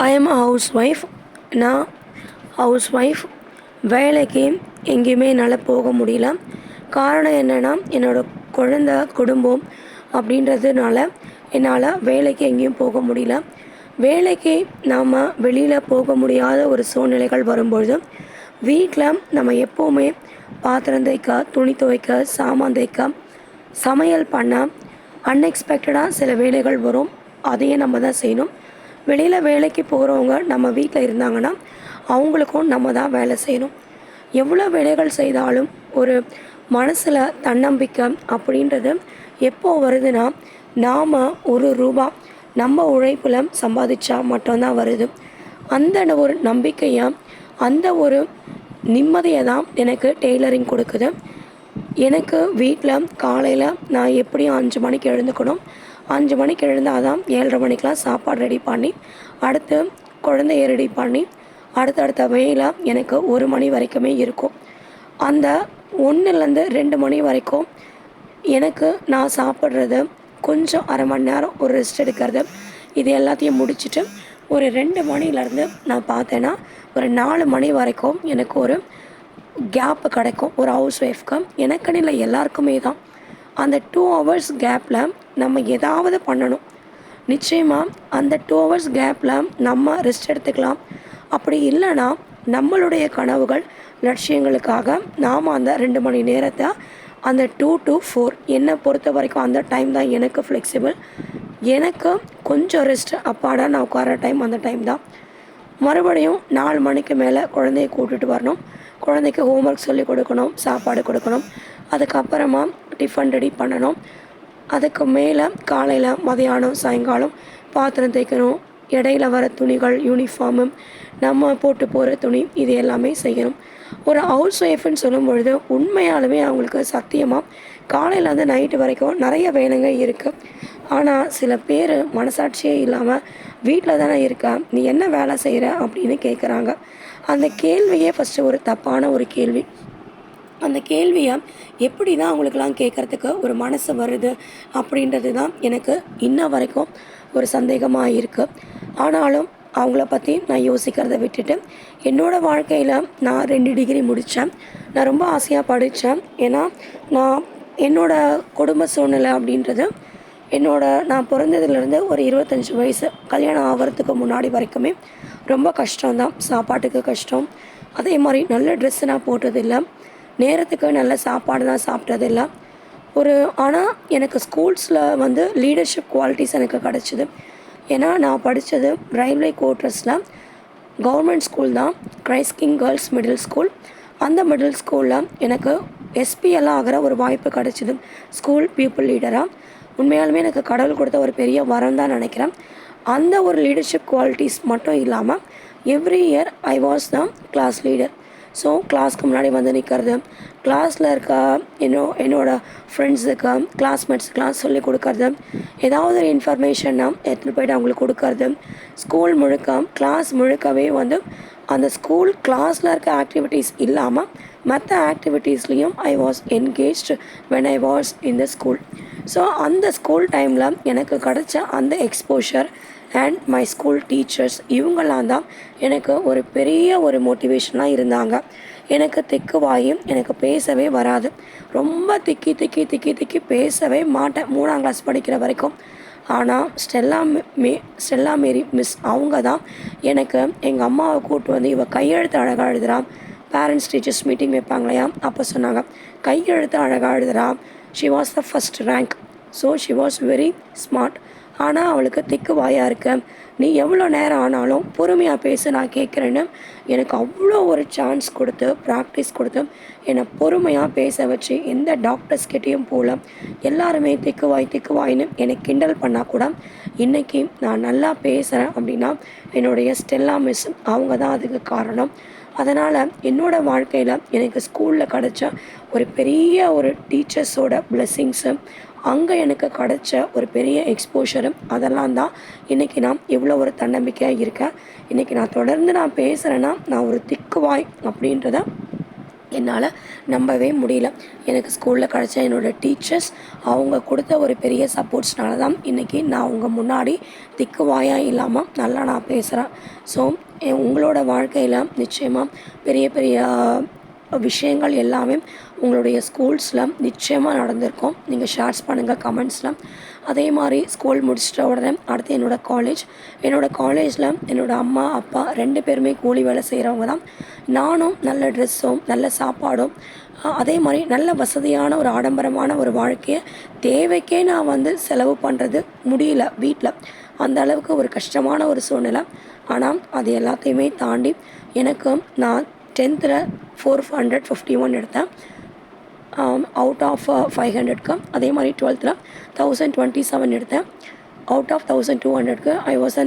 I am a house wife. நான் house wife. வேலைக்கு எங்கேயுமே என்னால் போக முடியல. காரணம் என்னென்னா, என்னோடய குழந்த குடும்பம் அப்படின்றதுனால என்னால் வேலைக்கு எங்கேயும் போக முடியல. வேலைக்கு நாம் வெளியில் போக முடியாத ஒரு சூழ்நிலைகள் வரும்பொழுது வீட்டில் நம்ம எப்போவுமே பாத்திரம் தேய்க்க, துணி துவைக்க, சாமான் தேய்க்க, சமையல் பண்ண அன்எக்ஸ்பெக்டடாக சில வேலைகள் வரும். அதையும் நம்ம தான் செய்யணும். வெளியில் வேலைக்கு போகிறவங்க நம்ம வீட்டில் இருந்தாங்கன்னா அவங்களுக்கும் நம்ம தான் வேலை செய்யணும். எவ்வளோ வேலைகள் செய்தாலும் ஒரு மனசில் தன்னம்பிக்கை அப்படின்றது எப்போ வருதுன்னா, நாம் ஒரு ரூபா நம்ம உழைப்பில் சம்பாதிச்சா மட்டும்தான் வருது. அந்த ஒரு நம்பிக்கையை, அந்த ஒரு நிம்மதியை தான் எனக்கு டெய்லரிங் கொடுக்குது. எனக்கு வீட்டில் காலையில் நான் எப்படியும் 5 மணிக்கு எழுந்துக்கணும். 5 மணிக்கு எழுந்தால் தான் 7:30 மணிக்கெலாம் சாப்பாடு ரெடி பண்ணி அடுத்து குழந்தைய ரெடி பண்ணி அடுத்தடுத்த வேலை எனக்கு 1 மணி வரைக்குமே இருக்கும். அந்த 1லேருந்து 2 மணி வரைக்கும் எனக்கு நான் சாப்பிட்றது, கொஞ்சம் அரை மணி நேரம் ஒரு ரெஸ்ட் எடுக்கிறது, இது எல்லாத்தையும் முடிச்சுட்டு ஒரு 2 மணிலேருந்து நான் பார்த்தேன்னா ஒரு 4 மணி வரைக்கும் எனக்கு ஒரு கேப்பு கிடைக்கும். ஒரு ஹவுஸ் ஒய்ஃப்க்கு எனக்குன்னு இல்லை, எல்லாருக்குமே தான். அந்த 2 ஹவர்ஸ் கேப்பில் நம்ம ஏதாவது பண்ணணும். நிச்சயமாக அந்த 2 ஹவர்ஸ் கேப்பில் நம்ம ரெஸ்ட் எடுத்துக்கலாம். அப்படி இல்லைன்னா நம்மளுடைய கனவுகள், லட்சியங்களுக்காக நாம் அந்த 2 மணி நேரத்தை அந்த 2 to 4 என்னை பொறுத்த வரைக்கும் அந்த டைம் தான் எனக்கு ஃப்ளெக்சிபிள். எனக்கு கொஞ்சம் ரெஸ்ட் அப்பாடா நான் உட்கார டைம் அந்த டைம் தான். மறுபடியும் 4 மணிக்கு மேலே குழந்தைய கூட்டிகிட்டு வரணும். குழந்தைக்கு ஹோம்ஒர்க் சொல்லிக் கொடுக்கணும், சாப்பாடு கொடுக்கணும். அதுக்கப்புறமா டிஃபன் ரெடி பண்ணணும். அதுக்கு மேலே காலையில், மதியானம், சாயங்காலம் பாத்திரம் தேய்க்கணும். இடையில வர துணிகள், யூனிஃபார்மு, நம்ம போட்டு போகிற துணி, இது எல்லாமே செய்யணும். ஒரு ஹவுஸ் ஒய்ஃப்னு சொல்லும் பொழுது உண்மையாலுமே அவங்களுக்கு சத்தியமாக காலையிலேருந்து நைட்டு வரைக்கும் நிறைய வேலைங்க இருக்குது. ஆனால் சில பேர் மனசாட்சியே இல்லாமல் வீட்டில் தானே இருக்க, நீ என்ன வேலை செய்கிற அப்படின்னு கேட்குறாங்க. அந்த கேள்வியே ஃபஸ்ட்டு ஒரு தப்பான ஒரு கேள்வி. அந்த கேள்வியை எப்படி தான் அவங்களுக்கெல்லாம் கேட்குறதுக்கு ஒரு மனசு வருது அப்படின்றது தான் எனக்கு இன்ன வரைக்கும் ஒரு சந்தேகமாக இருக்குது. ஆனாலும் அவங்கள பற்றி நான் யோசிக்கிறத விட்டுட்டு என்னோடய வாழ்க்கையில் நான் 2 டிகிரி முடித்தேன். நான் ரொம்ப ஆசையாக படித்தேன். ஏன்னா நான் என்னோடய குடும்ப சூழ்நிலை அப்படின்றது நான் பிறந்ததுலேருந்து ஒரு 25 வயசு கல்யாணம் ஆகிறதுக்கு முன்னாடி வரைக்குமே ரொம்ப கஷ்டம்தான். சாப்பாட்டுக்கு கஷ்டம், அதே மாதிரி நல்ல ட்ரெஸ்ஸு நான் போட்டதில்லை, நேரத்துக்கு நல்ல சாப்பாடு நான் சாப்பிட்டதில்லை. ஆனால் எனக்கு ஸ்கூல்ஸில் லீடர்ஷிப் குவாலிட்டிஸ் எனக்கு கிடச்சிது. ஏன்னா நான் படித்தது ரயில்வே குவார்ட்டர்ஸில் கவர்மெண்ட் ஸ்கூல் தான், Christ king girls middle school. அந்த மிடில் ஸ்கூலில் எனக்கு எஸ்பிஎல்லாம் ஆகிற ஒரு வாய்ப்பு கிடச்சிது, ஸ்கூல் பீப்புள் லீடராக. உண்மையாலுமே எனக்கு கடவுள் கொடுத்த ஒரு பெரிய வரம் தான் நினைக்கிறேன். அந்த ஒரு லீடர்ஷிப் குவாலிட்டிஸ் மட்டும் இல்லாமல் every year I was the class leader. So கிளாஸ்க்கு முன்னாடி நிற்கிறது, கிளாஸில் இருக்க என்னோடய ஃப்ரெண்ட்ஸுக்கு, கிளாஸ்மேட்ஸுக்கெலாம் சொல்லிக் கொடுக்கறது, ஏதாவது ஒரு இன்ஃபர்மேஷன்னா எடுத்துகிட்டு போய்ட்டு அவங்களுக்கு கொடுக்கறது. ஸ்கூல் முழுக்க, கிளாஸ் முழுக்கவே அந்த ஸ்கூல் கிளாஸில் இருக்க ஆக்டிவிட்டீஸ் இல்லாமல் மற்ற ஆக்டிவிட்டீஸ்லேயும் I was engaged when I was in the school. So அந்த ஸ்கூல் டைமில் எனக்கு கிடச்ச அந்த exposure and my school teachers, இவங்கெல்லாம் தான் எனக்கு ஒரு பெரிய ஒரு மோட்டிவேஷனாக இருந்தாங்க. எனக்கு திக்குவாயும் எனக்கு பேசவே வராது. ரொம்ப திக்கி பேசவே மாட்டேன் 3ஆம் கிளாஸ் படிக்கிற வரைக்கும். ஆனால் ஸ்டெல்லா மேரி மிஸ் அவங்க தான் எனக்கு எங்கள் அம்மாவை கூப்பிட்டு இவ கையெழுத்து அழகாக எழுதுறா, பேரண்ட்ஸ் டீச்சர்ஸ் மீட்டிங் வைப்பாங்க இல்லையா, அப்போ சொன்னாங்க கையெழுத்து அழகாக எழுதுறா, she was the first rank, so she was very smart. ஆனால் அவளுக்கு திக்கு வாயாக இருக்க, நீ எவ்வளோ நேரம் ஆனாலும் பொறுமையாக பேச, நான் கேட்குறேன்னு எனக்கு அவ்வளோ ஒரு சான்ஸ் கொடுத்து, ப்ராக்டிஸ் கொடுத்து, என்னை பொறுமையாக பேச வச்சு எந்த டாக்டர்ஸ்கிட்டையும் போகல. எல்லாருமே திக்குவாயின்னு என்னை கிண்டல் பண்ணால் கூட இன்றைக்கி நான் நல்லா பேசுகிறேன் அப்படின்னா என்னுடைய ஸ்டெல்லா மிஸ் அவங்க தான் அதுக்கு காரணம். அதனால் என்னோடய வாழ்க்கையில் எனக்கு ஸ்கூலில் கிடச்ச ஒரு பெரிய ஒரு டீச்சர்ஸோட பிளெஸ்ஸிங்ஸு, அங்கே எனக்கு கிடச்ச ஒரு பெரிய எக்ஸ்போஷரும், அதெல்லாம் தான் இன்றைக்கி நான் இவ்வளோ ஒரு தன்னம்பிக்கையாக இருக்கேன். இன்றைக்கி நான் தொடர்ந்து பேசுகிறேன்னா நான் ஒரு திக்குவாய் அப்படின்றத என்னால் நம்பவே முடியல. எனக்கு ஸ்கூலில் கிடச்ச என்னோடய டீச்சர்ஸ் அவங்க கொடுத்த ஒரு பெரிய சப்போர்ட்ஸ்னால தான் இன்றைக்கி நான் உங்கள் முன்னாடி திக்குவாயாக இல்லாமல் நல்லா நான் பேசுகிறேன். ஸோ உங்களோட வாழ்க்கையில் நிச்சயமாக பெரிய பெரிய விஷயங்கள் எல்லாமே உங்களுடைய ஸ்கூல்ஸில் நிச்சயமாக நடந்திருக்கும். நீங்கள் ஷேர்ஸ் பண்ணுங்கள் கமெண்ட்ஸில். அதே மாதிரி ஸ்கூல் முடிச்சிட்ட உடனே அடுத்து என்னோடய காலேஜில் என்னோடய அம்மா அப்பா 2 பேருமே கூலி வேலை செய்கிறவங்க தான். நானும் நல்ல ட்ரெஸ்ஸும் நல்ல சாப்பாடும் அதே மாதிரி நல்ல வசதியான ஒரு ஆடம்பரமான ஒரு வாழ்க்கையை தேவைக்கே நான் செலவு பண்ணுறது முடியல வீட்டில். அந்த அளவுக்கு ஒரு கஷ்டமான ஒரு சூழ்நிலை. ஆனால் அது எல்லாத்தையுமே தாண்டி எனக்கு நான் 10th 451 எடுத்தேன் அவுட் ஆஃப் 500க்கு. அதே மாதிரி 12th 1027 எடுத்தேன் அவுட் ஆஃப் 1200க்கு. ஐ வாஸ் அ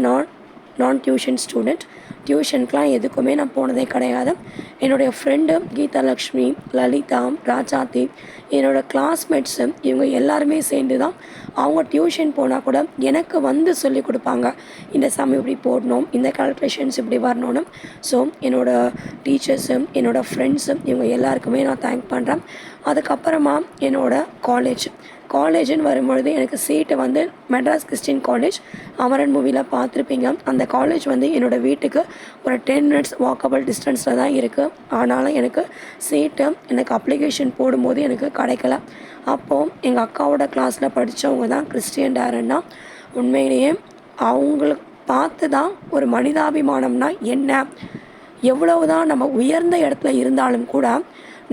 நான் டியூஷன் ஸ்டூடெண்ட். டியூஷனுக்குலாம் எதுக்குமே நான் போனதே கிடையாது. என்னுடைய ஃப்ரெண்டு கீதாலக்ஷ்மி, லலிதா, ராஜாத்தி, என்னோடய கிளாஸ்மேட்ஸு இவங்க எல்லாருமே சேர்ந்து தான் அவங்க டியூஷன் போனால் கூட எனக்கு சொல்லிக் கொடுப்பாங்க. இந்த சம் இப்படி போடணும், இந்த கால்குலேஷன்ஸ் இப்படி வரணும்னு. ஸோ என்னோடய டீச்சர்ஸும் என்னோடய ஃப்ரெண்ட்ஸும் இவங்க எல்லாருக்குமே நான் தேங்க் பண்ணுறேன். அதுக்கப்புறமா என்னோடய காலேஜுன்னு வரும்பொழுது எனக்கு சீட்டு மெட்ராஸ் கிறிஸ்டின் காலேஜ் அமரன் மூவியில் பார்த்துருப்பீங்க. அந்த காலேஜ் என்னோடய வீட்டுக்கு ஒரு 10 minutes வாக்கபிள் டிஸ்டன்ஸில் தான் இருக்குது. ஆனாலும் எனக்கு சீட்டு எனக்கு அப்ளிகேஷன் போடும்போது எனக்கு கிடைக்கல. அப்போது எங்கள் அக்காவோட கிளாஸில் படித்தவங்க தான் கிறிஸ்டியன் டேரன்னா. உண்மையிலேயே அவங்களுக்கு பார்த்து தான் ஒரு மனிதாபிமானம்னா என்ன, எவ்வளவு தான் நம்ம உயர்ந்த இடத்துல இருந்தாலும் கூட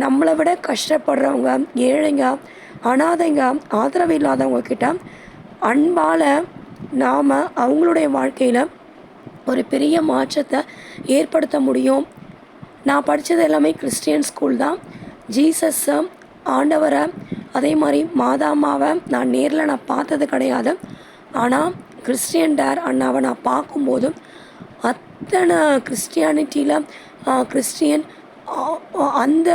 நம்மளை விட கஷ்டப்படுறவங்க, ஏழைங்க, அனாதைங்க, ஆதரவு இல்லாதவங்க கிட்ட அன்பால் நாம் அவங்களுடைய வாழ்க்கையில் ஒரு பெரிய மாற்றத்தை ஏற்படுத்த முடியும். நான் படித்தது எல்லாமே கிறிஸ்டியன் ஸ்கூல் தான். ஜீசஸை, ஆண்டவரை, அதே மாதிரி மாதாமாவை நான் நேரில் பார்த்தது கிடையாது. ஆனால் கிறிஸ்டியன் டேர் அண்ணாவை நான் பார்க்கும்போது அத்தனை கிறிஸ்டியானிட்டியில் கிறிஸ்டியன் அந்த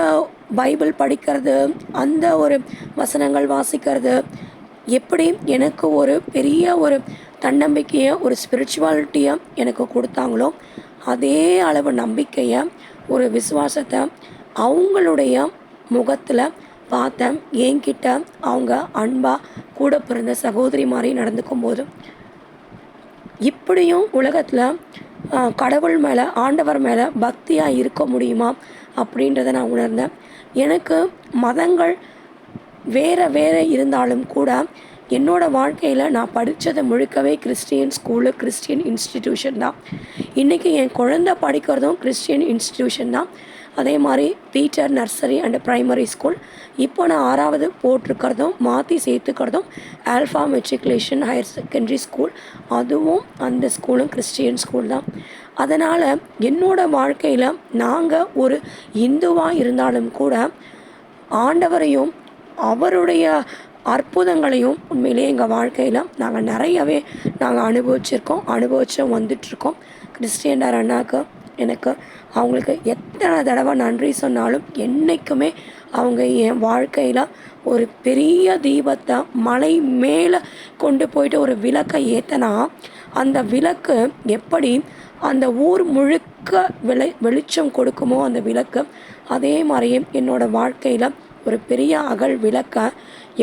பைபிள் படிக்கிறது, அந்த ஒரு வசனங்கள் வாசிக்கிறது எப்படி எனக்கு ஒரு பெரிய ஒரு தன்னம்பிக்கையை, ஒரு ஸ்பிரிச்சுவாலிட்டியை எனக்கு கொடுத்தாங்களோ அதே அளவு நம்பிக்கையை, ஒரு விசுவாசத்தை அவங்களுடைய முகத்தில் பார்த்தேன். என்கிட்ட அவங்க அன்பாக கூட பிறந்த சகோதரி மாதிரி நடந்துக்கும் போது இப்படியும் உலகத்தில் கடவுள் மேலே, ஆண்டவர் மேலே பக்தியாக இருக்க முடியுமா அப்படின்றத நான் உணர்ந்தேன். எனக்கு மதங்கள் வேறு இருந்தாலும் கூட என்னோடய வாழ்க்கையில் நான் படித்ததை முழுக்கவே கிறிஸ்டியன் ஸ்கூலு, கிறிஸ்டியன் இன்ஸ்டிடியூஷன் தான். இன்றைக்கி என் குழந்தை படிக்கிறதும் கிறிஸ்டியன் இன்ஸ்டிடியூஷன் தான். அதே மாதிரி Peter nursery and primary school. இப்போ நான் 6வது போட்டிருக்கிறதும் மாற்றி சேர்த்துக்கிறதும் Alpha matriculation higher secondary school. அதுவும் அந்த ஸ்கூலும் கிறிஸ்டியன் ஸ்கூல் தான். அதனால் என்னோடய வாழ்க்கையில் நாங்கள் ஒரு இந்துவாக இருந்தாலும் கூட ஆண்டவரையும் அவருடைய அற்புதங்களையும் உண்மையிலேயே எங்கள் வாழ்க்கையில் நாங்கள் நிறையவே அனுபவிச்சு வந்துட்ருக்கோம். கிறிஸ்டியன் டேர் அண்ணாவுக்கு எனக்கு அவங்களுக்கு எத்தனை தடவை நன்றி சொன்னாலும் என்றைக்குமே அவங்க என் வாழ்க்கையில் ஒரு பெரிய தீபத்தை மலை மேலே கொண்டு போயிட்டு ஒரு விளக்கை ஏற்றினா அந்த விளக்கு எப்படி அந்த ஊர் முழுக்க வெளிச்சம் கொடுக்குமோ அந்த விளக்கு, அதே மாதிரியே என்னோடய வாழ்க்கையில் ஒரு பெரிய அகல் விளக்க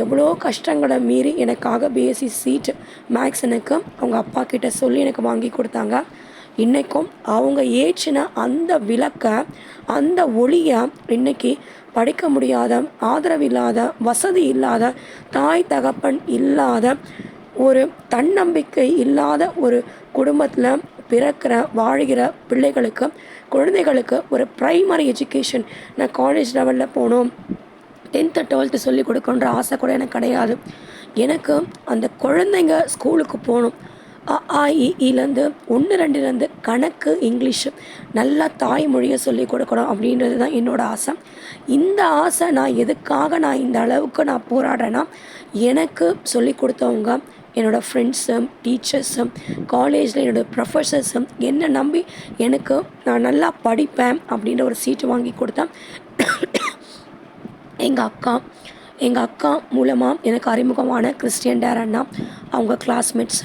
எவ்வளோ கஷ்டங்களை மீறி எனக்காக பிஎஸ்சி சீட் மேக்ஸ் எனக்கு அவங்க அப்பா கிட்ட சொல்லி எனக்கு வாங்கி கொடுத்தாங்க. இன்றைக்கும் அவங்க ஏற்றின அந்த விளக்க, அந்த ஒளியை இன்றைக்கி படிக்க முடியாத, ஆதரவில்லாத, வசதி இல்லாத, தாய் தகப்பன் இல்லாத, ஒரு தன்னம்பிக்கை இல்லாத ஒரு குடும்பத்தில் பிறக்கிற வாழ்கிற பிள்ளைகளுக்கு, குழந்தைகளுக்கு ஒரு ப்ரைமரி எஜுகேஷன், நான் காலேஜ் லெவலில் போகணும், 10th 12th சொல்லிக் கொடுக்கணுன்ற ஆசை கூட எனக்கு கிடையாது. எனக்கு அந்த குழந்தைங்க ஸ்கூலுக்கு போகணும், அஆஇலேருந்து 1 2லேருந்து கணக்கு, இங்கிலீஷு நல்லா தாய்மொழியை சொல்லிக் கொடுக்கணும் அப்படின்றது தான் என்னோடய ஆசை. இந்த ஆசை எதுக்காக இந்த அளவுக்கு நான் போராடுறேன்னா, எனக்கு சொல்லிக் கொடுத்தவங்க, என்னோடய ஃப்ரெண்ட்ஸும், டீச்சர்ஸும், காலேஜில் என்னோடய ப்ரொஃபஸர்ஸும் என்னை நம்பி எனக்கு நான் நல்லா படிப்பேன் அப்படின்ற ஒரு சீட்டு வாங்கி கொடுத்தேன். எங்கள் அக்கா மூலமாக எனக்கு அறிமுகமான கிறிஸ்டியன் டேர் அண்ணா, அவங்க கிளாஸ்மேட்ஸ்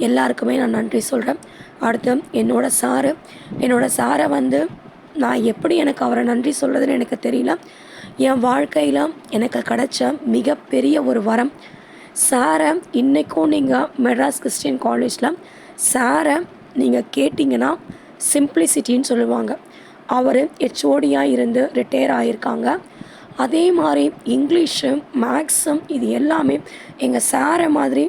எல்லாருக்குமே நான் நன்றி சொல்கிறேன். அடுத்து என்னோடய சாரை நான் எப்படி எனக்கு அவரை நன்றி சொல்கிறதுன்னு எனக்கு தெரியல. என் வாழ்க்கையில் எனக்கு கிடைச்ச மிகப்பெரிய ஒரு வரம். சாரை இன்றைக்கும் நீங்கள் மெட்ராஸ் கிறிஸ்டியன் காலேஜில் சாரை நீங்கள் கேட்டிங்கன்னா சிம்ப்ளிசிட்டின்னு சொல்லுவாங்க. அவர் ஹெச்ஓடியாக இருந்து ரிட்டையர் ஆகியிருக்காங்க. அதே மாதிரி இங்கிலீஷு, மேக்ஸும் இது எல்லாமே எங்கள் சாரை மாதிரி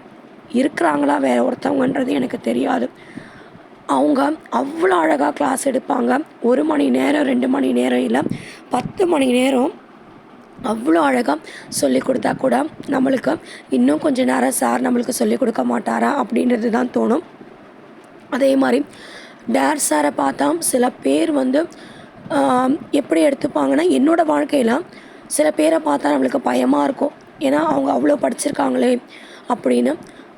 இருக்கிறாங்களா வேறு ஒருத்தவங்கன்றது எனக்கு தெரியாது. அவங்க அவ்வளோ அழகாக கிளாஸ் எடுப்பாங்க. 1 மணி நேரம் 2 மணி நேரம் இல்லை, 10 மணி நேரம் அவ்வளோ அழகாக சொல்லிக் கொடுத்தா கூட நம்மளுக்கு இன்னும் கொஞ்சம் நேரம் சார் நம்மளுக்கு சொல்லிக் கொடுக்க மாட்டாரா அப்படின்றது தான் தோணும். அதே மாதிரி டேர் சாரை பார்த்தா சில பேர் வந்து எப்படி எடுத்துப்பாங்கன்னா, என்னோடய வாழ்க்கையில் சில பேரை பார்த்தா நம்மளுக்கு பயமாக இருக்கும். ஏன்னா அவங்க அவ்வளோ படிச்சிருக்காங்களே அப்படின்னு.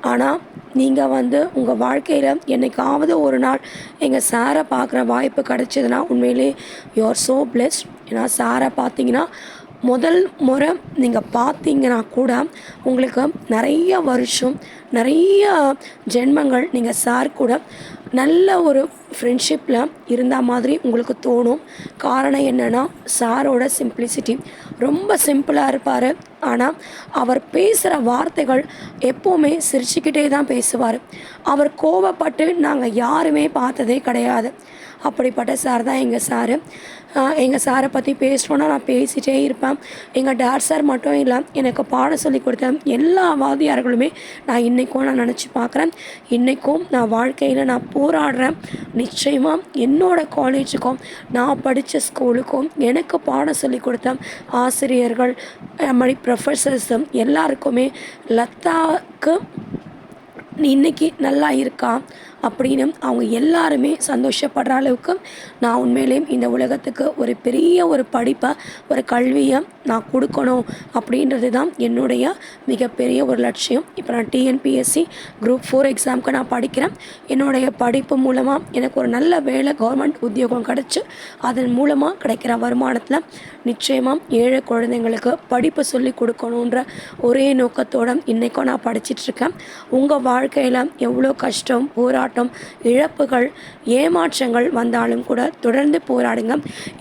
ஆனால் நீங்கள் வந்து உங்கள் வாழ்க்கையில் என்றைக்காவது ஒரு நாள் எங்கள் சாரை பார்க்குற வாய்ப்பு கிடச்சிதுன்னா உண்மையிலே யூ ஆர் ஸோ பிளெஸ்ட். ஏன்னா சாரை பார்த்தீங்கன்னா முதல் முறை நீங்கள் பார்த்தீங்கன்னா கூட உங்களுக்கு நிறைய வருஷம் நிறைய ஜென்மங்கள் நீங்கள் சார் கூட நல்ல ஒரு ஃப்ரெண்ட்ஷிப்பில் இருந்த மாதிரி உங்களுக்கு தோணும். காரணம் என்னென்னா சாரோட சிம்ப்ளிசிட்டி. ரொம்ப சிம்பிளாக இருப்பார். ஆனால் அவர் பேசுகிற வார்த்தைகள் எப்போவுமே சிரிச்சுக்கிட்டே தான் பேசுவார். அவர் கோவப்பட்டு நாங்கள் யாருமே பார்த்ததே கிடையாது. அப்படிப்பட்ட சார் தான் எங்கள் சாரு. எங்கள் சாரை பற்றி பேசணுன்னா நான் பேசிகிட்டே இருப்பேன். எங்கள் டாட் சார் மட்டும் இல்லை, எனக்கு பாடம் சொல்லி கொடுத்த எல்லா வாத்தியார்களுமே நான் இன்றைக்கும் நான் நினச்சி பார்க்குறேன். இன்றைக்கும் நான் வாழ்க்கையில் நான் போராடுறேன். நிச்சயமாக என்னோடய காலேஜுக்கும் நான் படித்த ஸ்கூலுக்கும் எனக்கு பாடம் சொல்லி கொடுத்த ஆசிரியர்கள், மாதிரி ப்ரொஃபஸர்ஸும் எல்லாருக்குமே லதாவுக்கு இன்றைக்கி நல்லா இருக்கா அப்படின்னு அவங்க எல்லாருமே சந்தோஷப்படுற அளவுக்கு நான் உண்மையிலேயும் இந்த உலகத்துக்கு ஒரு பெரிய ஒரு படிப்பை, ஒரு கல்வியை நான் கொடுக்கணும் அப்படின்றது தான் என்னுடைய மிகப்பெரிய ஒரு லட்சியம். இப்போ நான் டிஎன்பிஎஸ்சி குரூப் 4 எக்ஸாமுக்கு நான் படிக்கிறேன். என்னுடைய படிப்பு மூலமாக எனக்கு ஒரு நல்ல வேலை, கவர்மெண்ட் உத்தியோகம் கிடச்சி அதன் மூலமாக கிடைக்கிற வருமானத்தில் நிச்சயமாக ஏழை குழந்தைங்களுக்கு படிப்பு சொல்லி கொடுக்கணுன்ற ஒரே நோக்கத்தோடு இன்றைக்கும் நான் படிச்சிட்ருக்கேன். உங்கள் வாழ்க்கையில் எவ்வளோ கஷ்டம், போராட்டம், இழப்புகள், ஏமாற்றங்கள் வந்தாலும் கூட தொடர்ந்து போராடுங்க.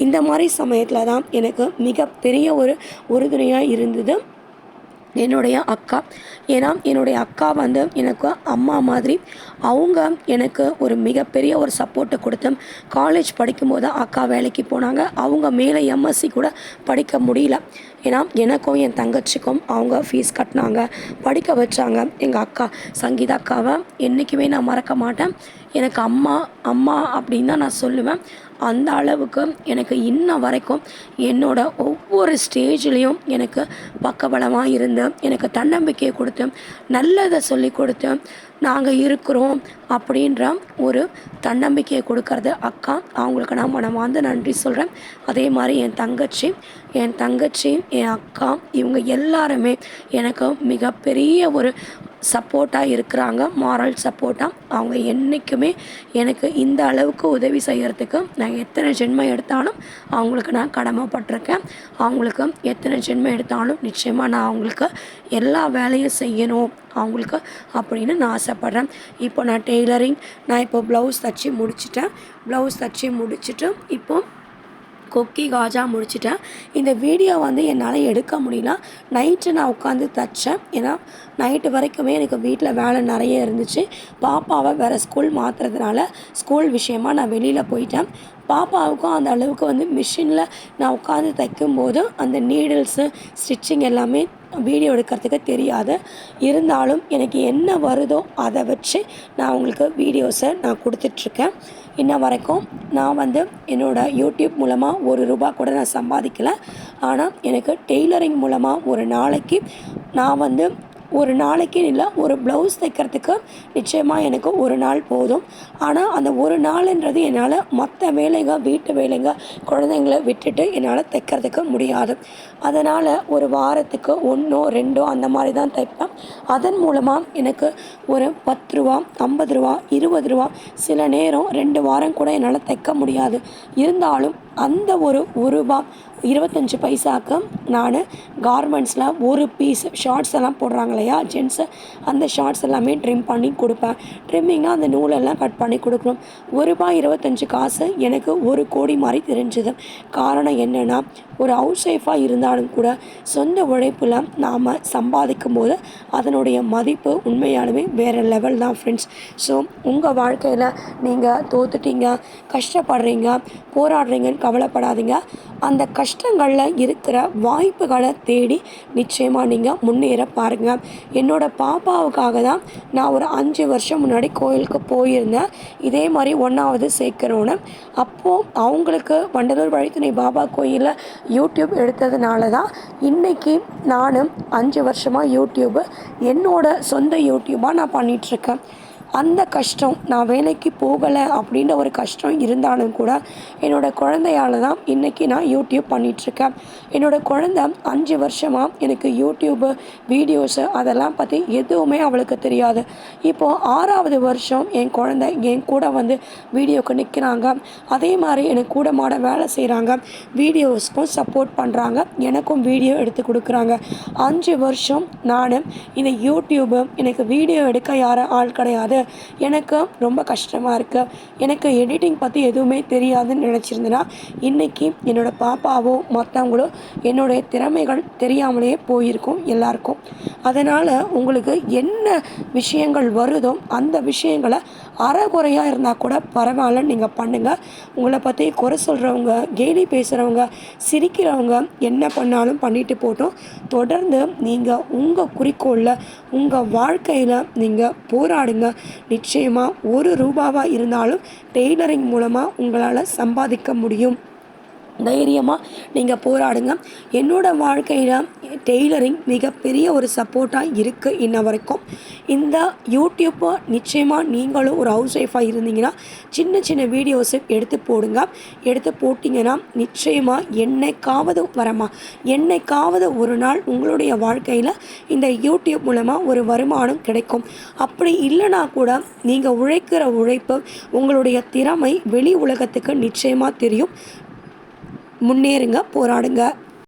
இந்த மாதிரி சமயத்தில் தான் எனக்கு மிகப்பெரிய ஒரு உறுதுணையாக இருந்தது என்னுடைய அக்கா. ஏன்னா என்னுடைய அக்கா வந்து எனக்கு அம்மா மாதிரி. அவங்க எனக்கு ஒரு மிகப்பெரிய ஒரு சப்போர்ட்டை கொடுத்து காலேஜ் படிக்கும்போது அக்கா வேலைக்கு போனாங்க. அவங்க மேலே எம்எஸ்சி கூட படிக்க முடியல. ஏன்னா எனக்கும் என் தங்கச்சிக்கும் அவங்க ஃபீஸ் கட்டினாங்க, படிக்க வச்சாங்க. எங்கள் அக்கா சங்கீதா அக்காவை என்றைக்குமே நான் மறக்க மாட்டேன். எனக்கு அம்மா அம்மா அப்படின்னு தான் நான் சொல்லுவேன். அந்த அளவுக்கு எனக்கு இன்ன வரைக்கும் என்னோட ஒவ்வொரு ஸ்டேஜ்லேயும் எனக்கு பக்கபலமாக இருந்து எனக்கு தன்னம்பிக்கையை கொடுத்து நல்லதை சொல்லி கொடுத்து நாங்கள் இருக்கிறோம் அப்படின்ற ஒரு தன்னம்பிக்கையை கொடுக்கறது அக்கா. அவங்களுக்கு நான் மனமார்ந்த நன்றி சொல்கிறேன். அதே மாதிரி என் தங்கச்சி, என் அக்கா, இவங்க எல்லாருமே எனக்கு மிகப்பெரிய ஒரு சப்போர்ட்டாக இருக்கிறாங்க, மாரல் சப்போர்ட்டாக. அவங்க என்றைக்குமே எனக்கு இந்த அளவுக்கு உதவி செய்கிறதுக்கு நான் எத்தனை ஜென்மம் எடுத்தாலும் அவங்களுக்கு நான் கடமைப்பட்டிருக்கேன். அவங்களுக்கு எத்தனை ஜென்மம் எடுத்தாலும் நிச்சயமாக நான் அவங்களுக்கு எல்லா வேலையும் செய்யணும் அவங்களுக்கு அப்படின்னு நான் ஆசைப்பட்றேன். இப்போ நான் டெய்லரிங், நான் இப்போ ப்ளவுஸ் தச்சு முடிச்சுட்டு இப்போ கொக்கி காஜா முடிச்சிட்டேன். இந்த வீடியோ வந்து என்னால் எடுக்க முடியல. நைட்டு நான் உட்காந்து தைச்சேன். ஏன்னா நைட்டு வரைக்குமே எனக்கு வீட்டில் வேலை நிறைய இருந்துச்சு. பாப்பாவை வேறு ஸ்கூல் மாற்றுறதுனால ஸ்கூல் விஷயமா நான் வெளியில் போயிட்டேன். பாப்பாவுக்கும் அந்த அளவுக்கு வந்து மிஷினில் நான் உட்காந்து தைக்கும்போது அந்த நீடில்ஸு, ஸ்டிச்சிங் எல்லாமே வீடியோ எடுக்கிறதுக்கு தெரியாது. இருந்தாலும் எனக்கு என்ன வருதோ அதை வச்சு நான் உங்களுக்கு வீடியோஸை நான் கொடுத்துட்ருக்கேன். இன்ன வரைக்கும் நான் வந்து என்னோடய யூடியூப் மூலமாக ₹1 கூட நான் சம்பாதிக்கலை. ஆனால் எனக்கு டெய்லரிங் மூலமாக ஒரு நாளைக்கு நான் வந்து ஒரு நாளைக்கு இல்லை, ஒரு ப்ளவுஸ் தைக்கிறதுக்கு நிச்சயமாக எனக்கு ஒரு நாள் போதும். ஆனால் அந்த ஒரு நாளுன்றது என்னால் மற்ற வேலைங்க, வீட்டு வேலைங்க, குழந்தைங்களை விட்டுட்டு என்னால் தைக்கிறதுக்கு முடியாது. அதனால் ஒரு வாரத்துக்கு 1 2 அந்த மாதிரி தான் தைப்பேன். அதன் மூலமாக எனக்கு ஒரு ₹10, ₹50, ₹20, சில நேரம் 2 வாரம் கூட என்னால் தைக்க முடியாது. இருந்தாலும் அந்த ஒரு ரூபா 25 பைசாவுக்கு நான் கார்மெண்ட்ஸில் ஒரு பீஸ் ஷார்ட்ஸ் எல்லாம் போடுறாங்க இல்லையா ஜென்ஸு, அந்த ஷார்ட்ஸ் எல்லாமே ட்ரிம் பண்ணி கொடுப்பேன். ட்ரிம்மிங்னா அந்த நூலெல்லாம் கட் பண்ணி கொடுக்கணும். ரூ. 1.25 எனக்கு 1,00,00,000 மாதிரி தெரிஞ்சுது. காரணம் என்னென்னா, ஒரு ஹவுஸ் ஒய்ஃபாக இருந்தாலும் கூட சொந்த உழைப்பில் நாம் சம்பாதிக்கும் போது அதனுடைய மதிப்பு உண்மையாலுமே வேறு லெவல் தான் ஃப்ரெண்ட்ஸ். ஸோ உங்கள் வாழ்க்கையில் நீங்கள் தோத்துட்டீங்க, கஷ்டப்படுறீங்க, போராடுறீங்கன்னு கவலைப்படாதீங்க. அந்த கஷ்டங்களில் இருக்கிற வாய்ப்புகளை தேடி நிச்சயமாக நீங்கள் முன்னேற பாருங்கள். என்னோடய பாப்பாவுக்காக தான் நான் ஒரு 5 வருஷம் முன்னாடி கோயிலுக்கு போயிருந்தேன். இதே மாதிரி 1வது சேர்க்கணுன்னு. அப்போது அவங்களுக்கு வண்டலூர் வழித்துணை பாபா கோயிலில் யூடியூப் எடுத்ததுனால தான் இன்றைக்கி நான் 5 வருஷமாக யூடியூப்பு என்னோட சொந்த யூடியூப்பாக நான் பண்ணிகிட்ருக்கேன். அந்த கஷ்டம், நான் வேலைக்கு போகலை அப்படின்ற ஒரு கஷ்டம் இருந்தாலும் கூட என்னோடய குழந்தையால் தான் இன்றைக்கி நான் யூடியூப் பண்ணிகிட்ருக்கேன். என்னோடய குழந்த 5 வருஷமாக எனக்கு யூடியூப்பு வீடியோஸு அதெல்லாம் பற்றி எதுவுமே அவளுக்கு தெரியாது. இப்போது 6வது வருஷம் என் குழந்தை என் கூட வந்து வீடியோவுக்கு நிற்கிறாங்க. அதே மாதிரி எனக்கு கூட மாட வேலை செய்கிறாங்க, வீடியோஸ்க்கும் சப்போர்ட் பண்ணுறாங்க, எனக்கும் வீடியோ எடுத்து கொடுக்குறாங்க. 5 வருஷம் நான் இந்த யூடியூப்பு எனக்கு வீடியோ எடுக்க யாரும் ஆள் கிடையாது, எனக்கு ரொம்ப கஷ்டமாக இருக்குது, எனக்கு எடிட்டிங் பற்றி எதுவுமே தெரியாதுன்னு நினச்சிருந்தேன்னா இன்றைக்கி என்னோடய பாப்பாவோ மற்றவங்களோ என்னுடைய திறமைகள் தெரியாமலேயே போயிருக்கும் எல்லாருக்கும். அதனால் உங்களுக்கு என்ன விஷயங்கள் வருதோ அந்த விஷயங்களை அறகுறையாக இருந்தால் கூட பரவாயில்லன்னு நீங்கள் பண்ணுங்கள். உங்களை பற்றி குறை சொல்கிறவங்க, கேலி பேசுகிறவங்க, சிரிக்கிறவங்க என்ன பண்ணாலும் பண்ணிட்டு போட்டோம். தொடர்ந்து நீங்கள் உங்கள் குறிக்கோளில் உங்கள் வாழ்க்கையில் நீங்கள் போராடுங்க. நிச்சயமாக ரூபாவாக இருந்தாலும் டெய்லரிங் மூலமாக உங்களால் சம்பாதிக்க முடியும். தைரியமாக நீங்கள் போராடுங்க. என்னோடய வாழ்க்கையில் டெய்லரிங் மிகப்பெரிய ஒரு சப்போர்ட்டாக இருக்குது இன்ன வரைக்கும். இந்த யூடியூப்பை நிச்சயமாக நீங்களும் ஒரு ஹவுஸ் ஒய்ஃபாக இருந்தீங்கன்னா சின்ன சின்ன வீடியோஸை எடுத்து போடுங்க. எடுத்து போட்டிங்கன்னா நிச்சயமாக என்னைக்காவது ஒரு நாள் உங்களுடைய வாழ்க்கையில் இந்த யூடியூப் மூலமாக ஒரு வருமானம் கிடைக்கும். அப்படி இல்லைனா கூட நீங்கள் உழைக்கிற உழைப்பு, உங்களுடைய திறமை வெளி உலகத்துக்கு நிச்சயமாக தெரியும். முன்னேறுங்க, போராடுங்க.